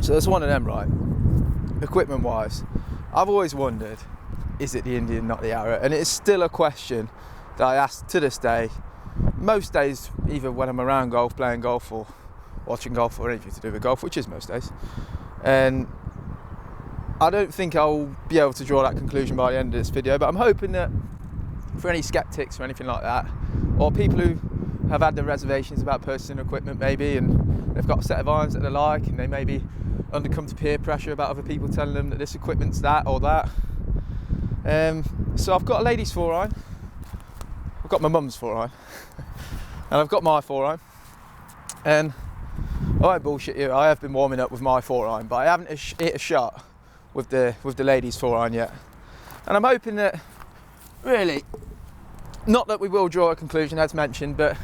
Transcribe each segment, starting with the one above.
So it's one of them, right? Equipment wise, I've always wondered, is it the Indian, not the Arrow? And it's still a question that I ask to this day, most days, either when I'm around golf, playing golf, or watching golf, or anything to do with golf, which is most days. And I don't think I'll be able to draw that conclusion by the end of this video, but I'm hoping that for any skeptics or anything like that, or people who have had their reservations about purchasing equipment maybe, and they've got a set of irons that they like, and they maybe undercome to peer pressure about other people telling them that this equipment's that or that. So I've got a ladies 4-iron, I've got my mum's 4-iron, and I've got my 4-iron, and I won't bullshit you, I have been warming up with my 4-iron, but I haven't hit a shot with the ladies 4-iron yet. And I'm hoping that, really, not that we will draw a conclusion as mentioned, but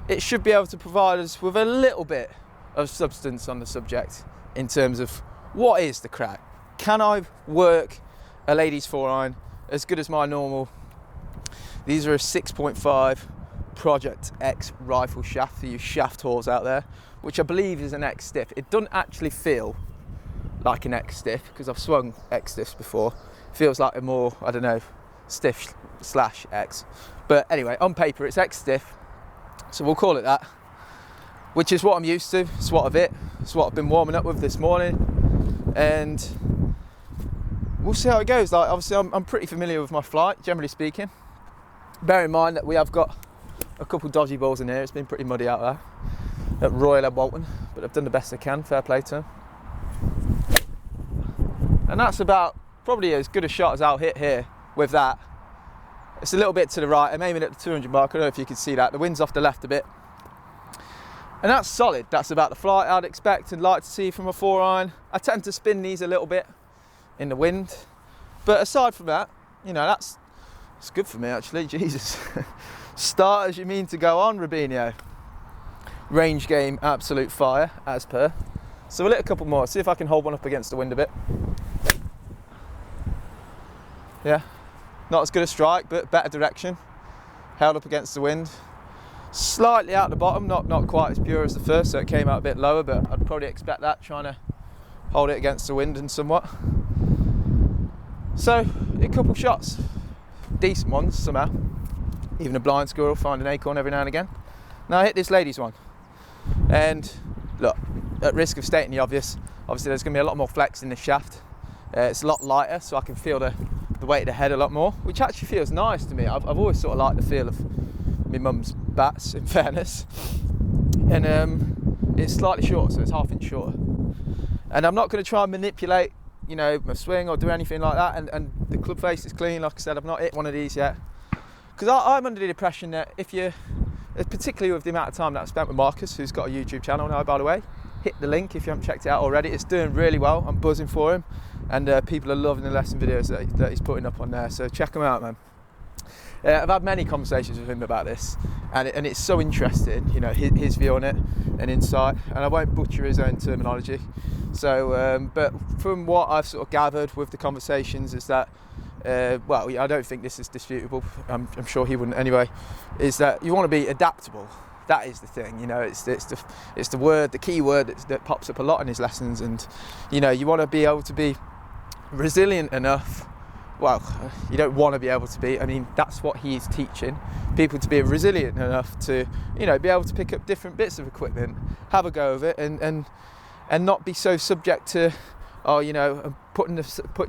it should be able to provide us with a little bit of substance on the subject in terms of what is the crack. Can I work a ladies 4-iron as good as my normal? These are a 6.5 Project X rifle shaft for you shaft whores out there, which I believe is an X stiff. It doesn't actually feel like an X stiff because I've swung X stiffs before. It feels like a more, I don't know, stiff / X. But anyway, on paper it's X stiff, so we'll call it that, which is what I'm used to. It's what it's what I've been warming up with this morning, and we'll see how it goes. Like, obviously I'm pretty familiar with my flight, generally speaking. Bear in mind that we have got a couple dodgy balls in here. It's been pretty muddy out there at Royal Ed Walton, but I've done the best I can, fair play to them. And that's about probably as good a shot as I'll hit here with that. It's a little bit to the right, I'm aiming at the 200 mark, I don't know if you can see that, the wind's off the left a bit. And that's solid, that's about the flight I'd expect and like to see from a 4-iron. I tend to spin these a little bit in the wind, but aside from that, you know, it's good for me actually, Jesus. Start as you mean to go on, Rubinho. Range game, absolute fire, as per. So we'll hit a couple more, see if I can hold one up against the wind a bit. Yeah, not as good a strike, but better direction. Held up against the wind. Slightly out the bottom, not quite as pure as the first, so it came out a bit lower, but I'd probably expect that, trying to hold it against the wind and somewhat. So, a couple shots. Decent ones, somehow. Even a blind squirrel, find an acorn every now and again. Now I hit this ladies one. And, look, at risk of stating the obvious, obviously there's going to be a lot more flex in the shaft. It's a lot lighter, so I can feel the weight of the head a lot more, which actually feels nice to me. I've always sort of liked the feel of my mum's bats, in fairness. And it's slightly shorter, so it's half inch shorter. And I'm not going to try and manipulate, you know, my swing or do anything like that. And the club face is clean, like I said, I've not hit one of these yet. Because I'm under the impression that if you, particularly with the amount of time that I've spent with Marcus, who's got a YouTube channel now, by the way, hit the link if you haven't checked it out already. It's doing really well. I'm buzzing for him, and people are loving the lesson videos that he's putting up on there. So check him out, man. I've had many conversations with him about this, and it's so interesting, you know, his view on it and insight. And I won't butcher his own terminology. So, but from what I've sort of gathered with the conversations is that, well, I don't think this is disputable. I'm sure he wouldn't anyway. Is that you want to be adaptable. That is the thing, you know. It's the word, the key word that pops up a lot in his lessons, and you know, you want to be able to be resilient enough. Well, you don't want to be able to be. I mean, that's what he's teaching people, to be resilient enough to, you know, be able to pick up different bits of equipment, have a go of it, and not be so subject to, oh, you know, putting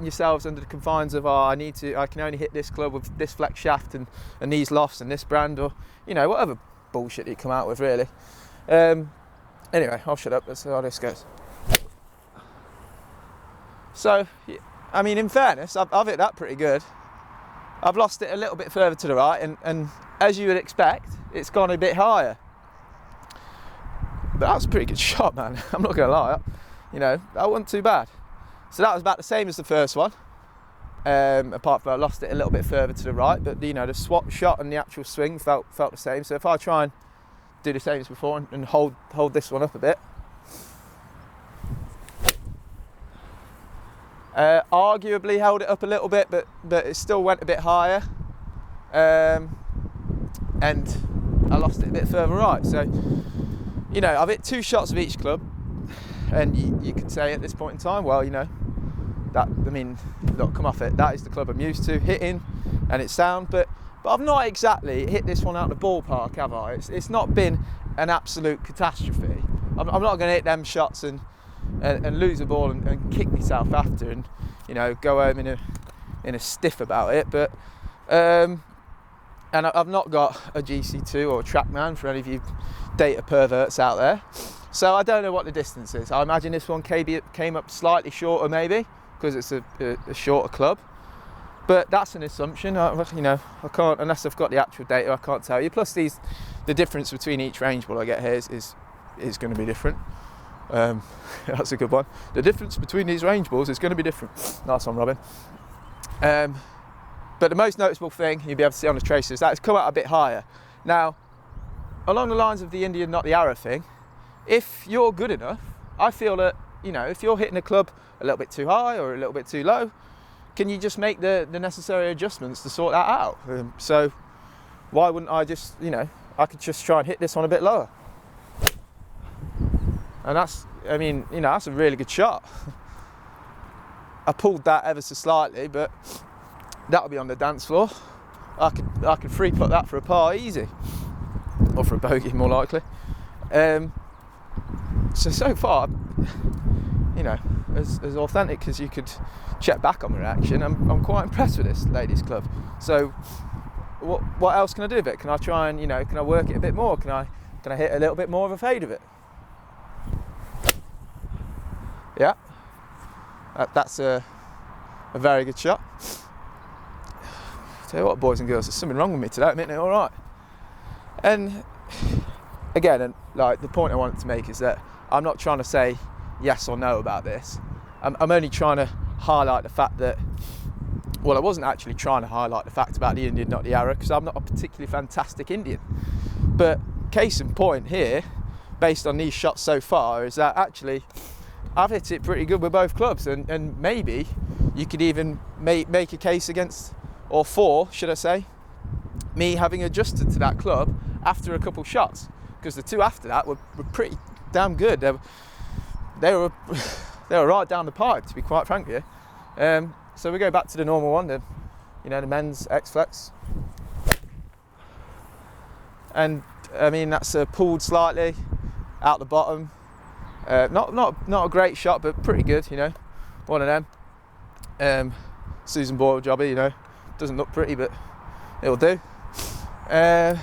yourselves under the confines of, oh, I can only hit this club with this flex shaft and these lofts and this brand, or you know, whatever bullshit you come out with, really. Anyway, I'll shut up. Let's see how this goes. So, I mean, in fairness, I've hit that pretty good. I've lost it a little bit further to the right, and as you would expect, it's gone a bit higher. But that was a pretty good shot, man. I'm not going to lie. You know, that wasn't too bad. So that was about the same as the first one. Apart from I lost it a little bit further to the right, but you know, the swap shot and the actual swing felt the same. So if I try and do the same as before and hold this one up a bit, arguably held it up a little bit, but it still went a bit higher, and I lost it a bit further right. So you know, I've hit 2 shots of each club, And you could say at this point in time, well, you know, that, I mean, look, come off it. That is the club I'm used to hitting, and it's sound. But I've not exactly hit this one out of the ballpark, have I? It's not been an absolute catastrophe. I'm not going to hit them shots and lose the ball and kick myself after, and you know, go home in a stiff about it. But and I've not got a GC2 or a TrackMan for any of you data perverts out there. So I don't know what the distance is. I imagine this one came up slightly shorter, maybe, because it's a shorter club. But that's an assumption. You know, I can't, unless I've got the actual data, I can't tell you. Plus, the difference between each range ball I get here is going to be different. That's a good one. The difference between these range balls is going to be different. Nice one, Robin. But the most noticeable thing you'll be able to see on the tracer is that it's come out a bit higher. Now, along the lines of the Indian, not the arrow thing, if you're good enough, I feel that, you know, if you're hitting a club a little bit too high or a little bit too low, can you just make the necessary adjustments to sort that out? So why wouldn't I just, you know, I could just try and hit this one a bit lower. And that's, I mean, you know, that's a really good shot. I pulled that ever so slightly, but that'll be on the dance floor. I could free putt that for a par easy, or for a bogey more likely. So far, you know, as authentic as you could check back on the reaction, I'm quite impressed with this ladies club. So what else can I do with it? Can I try and, you know, can I work it a bit more? Can I hit a little bit more of a fade of it? Yeah, that's a very good shot. Tell you what, boys and girls, there's something wrong with me today, isn't it? All right. And again, like, the point I wanted to make is that I'm not trying to say yes or no about this. I'm only trying to highlight the fact that, well, I wasn't actually trying to highlight the fact about the Indian, not the arrow, because I'm not a particularly fantastic Indian. But case in point here, based on these shots so far, is that actually I've hit it pretty good with both clubs, and maybe you could even make a case against, or for, should I say, me having adjusted to that club after a couple shots, because the two after that were pretty damn good. They were right down the pipe, to be quite frank with you. So we go back to the normal one, the men's X-Flex, and I mean, that's pulled slightly out the bottom. Not a great shot, but pretty good, you know. One of them. Susan Boyle jobby, you know. Doesn't look pretty, but it'll do. I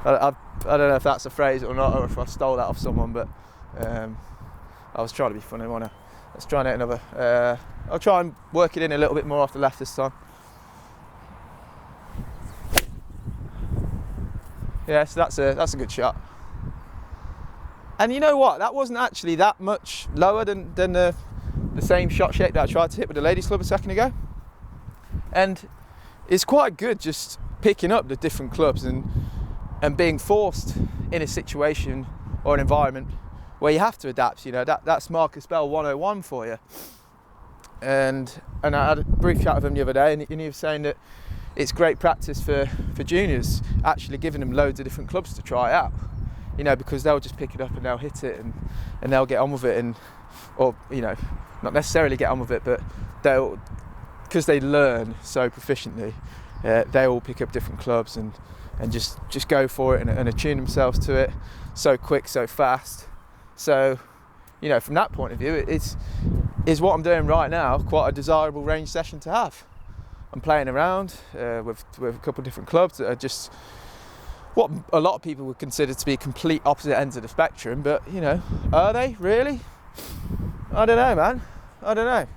don't know if that's a phrase or not, or if I stole that off someone, but I was trying to be funny, wasn't I? Let's try and hit another. I'll try and work it in a little bit more off the left this time. Yeah, so that's a good shot. And you know what? That wasn't actually that much lower than the same shot shape that I tried to hit with the ladies club a second ago. And it's quite good just picking up the different clubs and being forced in a situation or an environment where you have to adapt. You know, that's Marcus Bell 101 for you. And I had a brief chat with him the other day, and he was saying that it's great practice for juniors, actually giving them loads of different clubs to try out. You know, because they'll just pick it up and they'll hit it and they'll get on with it, or you know, not necessarily get on with it, but they'll, because they learn so proficiently, they all pick up different clubs and just go for it and attune themselves to it so quick, so fast. So, you know, from that point of view, is what I'm doing right now quite a desirable range session to have. I'm playing around with a couple of different clubs that are just what a lot of people would consider to be complete opposite ends of the spectrum, but you know, are they really? I don't know, man. I don't know,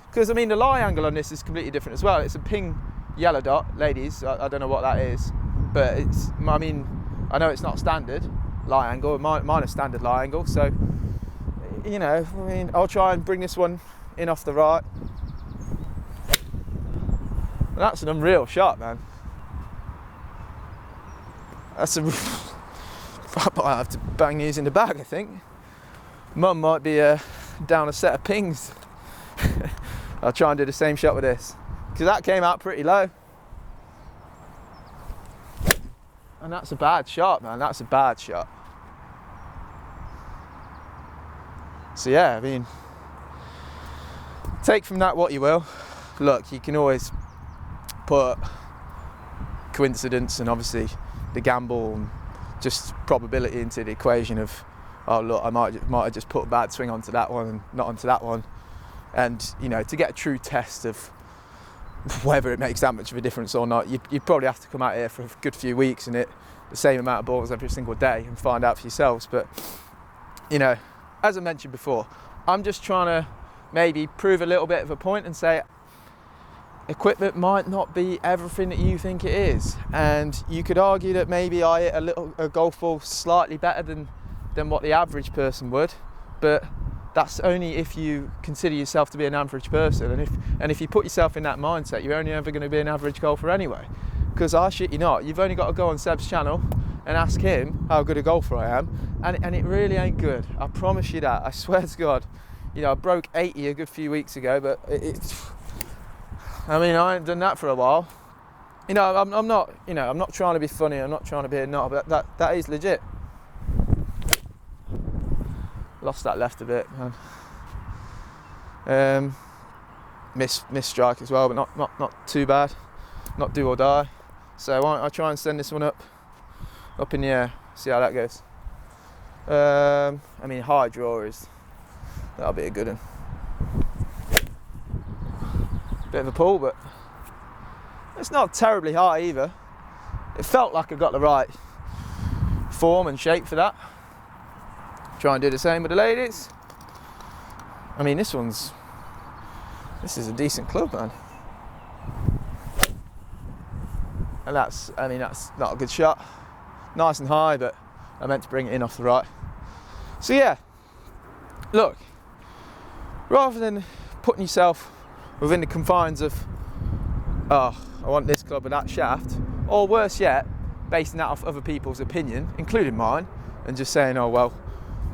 because I mean, the lie angle on this is completely different as well. It's a ping yellow dot, ladies. I don't know what that is, but it's, I mean, I know it's not standard lie angle. Mine is standard lie angle, so you know, I mean, I'll try and bring this one in off the right. That's an unreal shot, man. That's I might have to bang these in the bag, I think. Mum might be down a set of pings. I'll try and do the same shot with this, because that came out pretty low. And that's a bad shot, man. That's a bad shot. So yeah, I mean, take from that what you will. Look, you can always put coincidence and obviously the gamble and just probability into the equation of, oh look, I might have just put a bad swing onto that one and not onto that one. And you know, to get a true test of whether it makes that much of a difference or not, you'd probably have to come out here for a good few weeks and hit the same amount of balls every single day and find out for yourselves. But you know, as I mentioned before, I'm just trying to maybe prove a little bit of a point and say equipment might not be everything that you think it is. And you could argue that maybe I hit a golf ball slightly better than what the average person would, but that's only if you consider yourself to be an average person. And if you put yourself in that mindset, you're only ever going to be an average golfer anyway. Because I shit you not, you've only got to go on Seb's channel and ask him how good a golfer I am, and it really ain't good. I promise you that. I swear to God. You know, I broke 80 a good few weeks ago, but I mean, I ain't done that for a while. You know, I'm not trying to be funny. I'm not trying to be a nut, but that is legit. Lost that left a bit, man. Missed strike as well, but not too bad. Not do or die. So why don't I try and send this one up in the air, see how that goes. I mean, high draw that'll be a good one. Bit of a pull, but it's not terribly high either. It felt like I got the right form and shape for that. Try and do the same with the ladies. I mean, this is a decent club, man. And that's not a good shot. Nice and high, but I meant to bring it in off the right. So yeah, look, rather than putting yourself within the confines of, oh, I want this club and that shaft, or worse yet, basing that off other people's opinion, including mine, and just saying, oh well,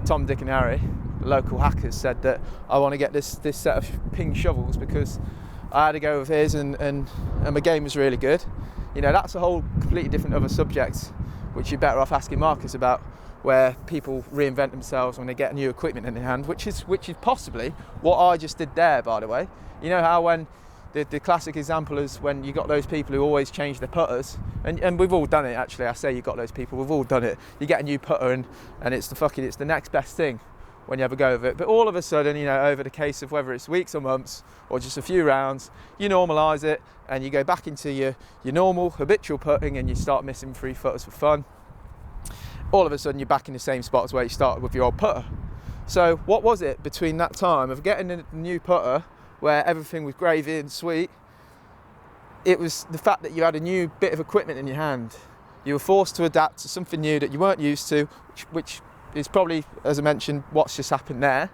Tom, Dick and Harry, the local hackers, said that I want to get this set of ping shovels because I had to go with his and my game was really good. You know, that's a whole completely different other subject, which you're better off asking Marcus about, where people reinvent themselves when they get new equipment in their hand, which is possibly what I just did there, by the way. You know how when the classic example is when you got those people who always change their putters, and we've all done it actually. I say you got those people, we've all done it. You get a new putter and it's the next best thing when you have a go of it. But all of a sudden, you know, over the case of whether it's weeks or months or just a few rounds, you normalise it and you go back into your normal habitual putting and you start missing 3 footers for fun. All of a sudden you're back in the same spot as where you started with your old putter. So what was it between that time of getting a new putter where everything was gravy and sweet? It was the fact that you had a new bit of equipment in your hand. You were forced to adapt to something new that you weren't used to, which is probably, as I mentioned, what's just happened there,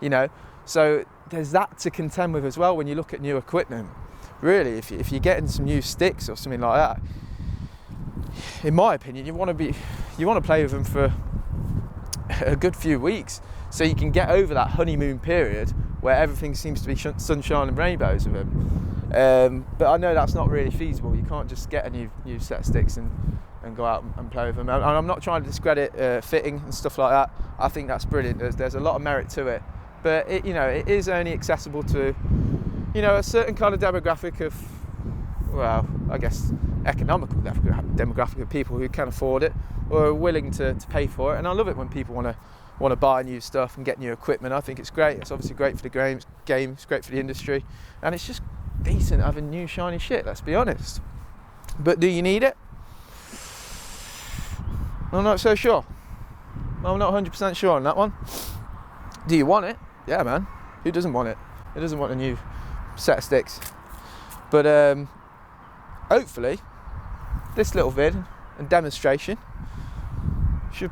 you know. So there's that to contend with as well when you look at new equipment. Really, if you're getting some new sticks or something like that, in my opinion, you want to play with them for a good few weeks so you can get over that honeymoon period where everything seems to be sunshine and rainbows with them. But I know that's not really feasible. You can't just get a new set of sticks and go out and play with them. And I'm not trying to discredit fitting and stuff like that. I think that's brilliant. There's a lot of merit to it, but it is only accessible to, you know, a certain kind of demographic of, well, I guess economical demographic of people who can afford it or are willing to pay for it. And I love it when people want to buy new stuff and get new equipment. I think it's great. It's obviously great for the game. It's great for the industry, and it's just decent having new shiny shit. Let's be honest. But do you need it? I'm not so sure. I'm not 100% sure on that one. Do you want it? Yeah, man. Who doesn't want it? Who doesn't want a new set of sticks? But hopefully, this little vid and demonstration should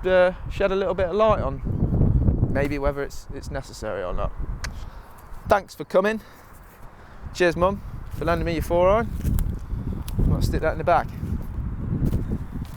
shed a little bit of light on maybe whether it's necessary or not. Thanks for coming. Cheers, Mum, for lending me your 4-iron. I'll stick that in the bag.